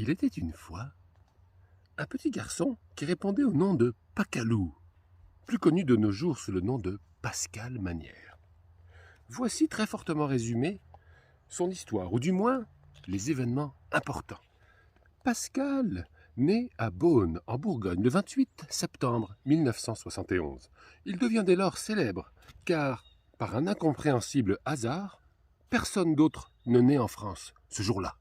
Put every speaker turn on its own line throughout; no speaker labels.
Il était une fois un petit garçon qui répondait au nom de Pacalou, plus connu de nos jours sous le nom de Pascal Manière. Voici très fortement résumé son histoire, ou du moins les événements importants. Pascal naît à Beaune, en Bourgogne, le 28 septembre 1971. Il devient dès lors célèbre, car, par un incompréhensible hasard, personne d'autre ne naît en France ce jour-là.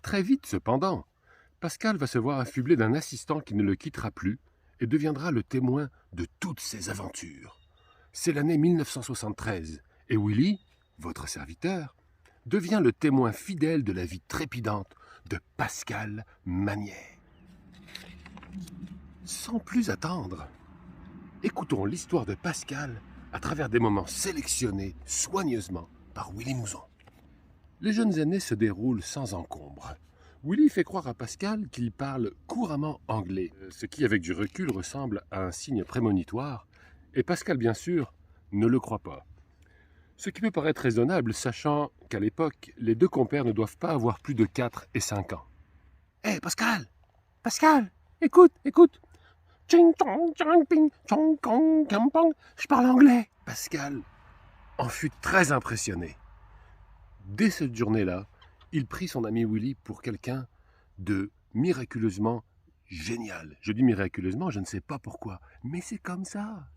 Très vite, cependant, Pascal va se voir affublé d'un assistant qui ne le quittera plus et deviendra le témoin de toutes ses aventures. C'est l'année 1973 et Willy, votre serviteur, devient le témoin fidèle de la vie trépidante de Pascal Manière. Sans plus attendre, écoutons l'histoire de Pascal à travers des moments sélectionnés soigneusement par Willy Mouzon. Les jeunes années se déroulent sans encombre. Willy fait croire à Pascal qu'il parle couramment anglais, ce qui, avec du recul, ressemble à un signe prémonitoire, et Pascal, bien sûr, ne le croit pas. Ce qui peut paraître raisonnable, sachant qu'à l'époque, les deux compères ne doivent pas avoir plus de 4 et 5 ans. « Hé, Pascal! Pascal! Écoute! Ching chong chang ping chong kong kampong. Je parle anglais! » Pascal en fut très impressionné. Dès cette journée-là, il prit son ami Willy pour quelqu'un de miraculeusement génial. Je dis miraculeusement, je ne sais pas pourquoi, mais c'est comme ça.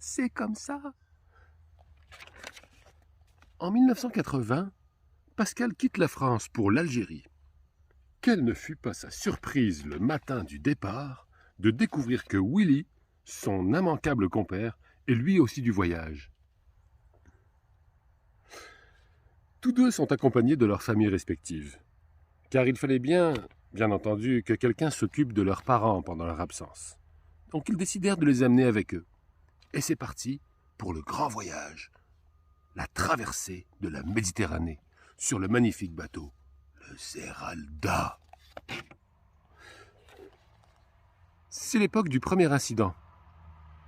En 1980, Pascal quitte la France pour l'Algérie. Quelle ne fut pas sa surprise le matin du départ de découvrir que Willy, son immanquable compère, est lui aussi du voyage. Tous deux sont accompagnés de leurs familles respectives, car il fallait bien entendu, que quelqu'un s'occupe de leurs parents pendant leur absence. Donc ils décidèrent de les amener avec eux. Et c'est parti pour le grand voyage, la traversée de la Méditerranée, sur le magnifique bateau, le Zeralda. C'est l'époque du premier incident,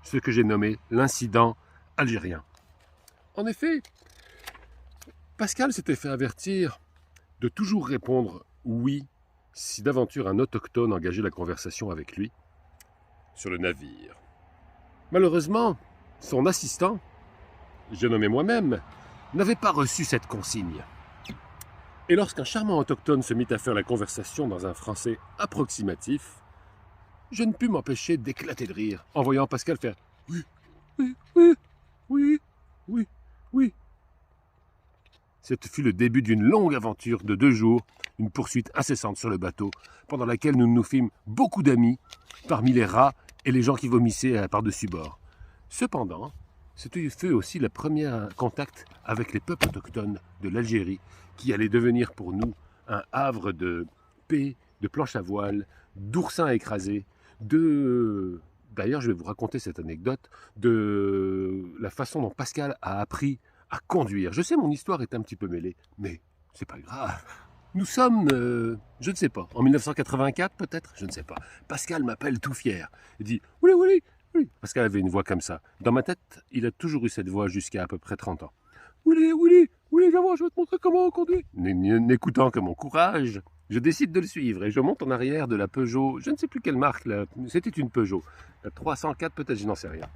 ce que j'ai nommé l'incident algérien. En effet, Pascal s'était fait avertir de toujours répondre « oui » si d'aventure un autochtone engageait la conversation avec lui sur le navire. Malheureusement, son assistant, j'ai nommé moi-même, n'avait pas reçu cette consigne. Et lorsqu'un charmant autochtone se mit à faire la conversation dans un français approximatif, je ne pus m'empêcher d'éclater de rire en voyant Pascal faire « oui ». Ce fut le début d'une longue aventure de 2 jours, une poursuite incessante sur le bateau, pendant laquelle nous nous fîmes beaucoup d'amis, parmi les rats et les gens qui vomissaient par-dessus bord. Cependant, ce fut aussi le premier contact avec les peuples autochtones de l'Algérie, qui allait devenir pour nous un havre de paix, de planches à voile, d'oursins écrasés, D'ailleurs, je vais vous raconter cette anecdote de la façon dont Pascal a appris à conduire. Je sais, mon histoire est un petit peu mêlée, mais c'est pas grave. Nous sommes, je ne sais pas, en 1984 peut-être, je ne sais pas. Pascal m'appelle tout fier. Il dit « Oui ». Pascal avait une voix comme ça. Dans ma tête, il a toujours eu cette voix jusqu'à peu près 30 ans. « Willy, viens voir, je vais te montrer comment on conduit. » N'écoutant que mon courage, je décide de le suivre et je monte en arrière de la Peugeot, je ne sais plus quelle marque, c'était une Peugeot, la 304 peut-être, je n'en sais rien.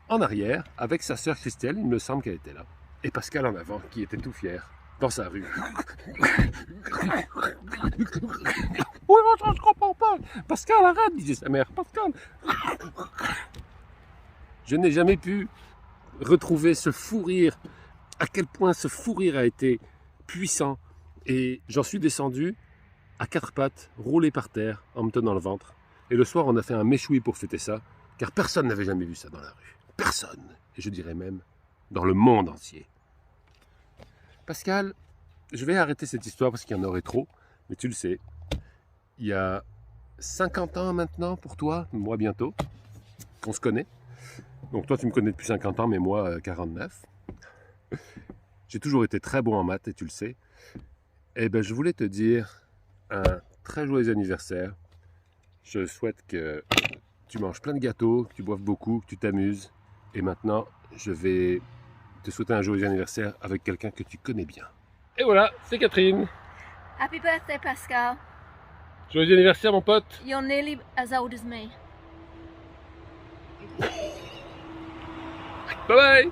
En arrière, avec sa sœur Christelle, il me semble qu'elle était là. Et Pascal en avant, qui était tout fier, dans sa rue. Oui, je comprends pas. Pascal, arrête, disait sa mère. Pascal. Je n'ai jamais pu retrouver ce fou rire, à quel point ce fou rire a été puissant. Et j'en suis descendu à 4 pattes, roulé par terre, en me tenant le ventre. Et le soir, on a fait un méchoui pour fêter ça, car personne n'avait jamais vu ça dans la rue. Personne. Et je dirais même dans le monde entier. Pascal, je vais arrêter cette histoire parce qu'il y en aurait trop, mais tu le sais, il y a 50 ans maintenant pour toi, moi bientôt, qu'on se connaît. Donc toi, tu me connais depuis 50 ans, mais moi, 49. J'ai toujours été très bon en maths, et tu le sais. Eh bien, je voulais te dire un très joyeux anniversaire. Je souhaite que tu manges plein de gâteaux, que tu boives beaucoup, que tu t'amuses. Et maintenant, je vais te souhaiter un joyeux anniversaire avec quelqu'un que tu connais bien. Et voilà, c'est Catherine.
Happy birthday, Pascal.
Joyeux anniversaire, mon pote.
You're nearly as old as me.
Bye bye.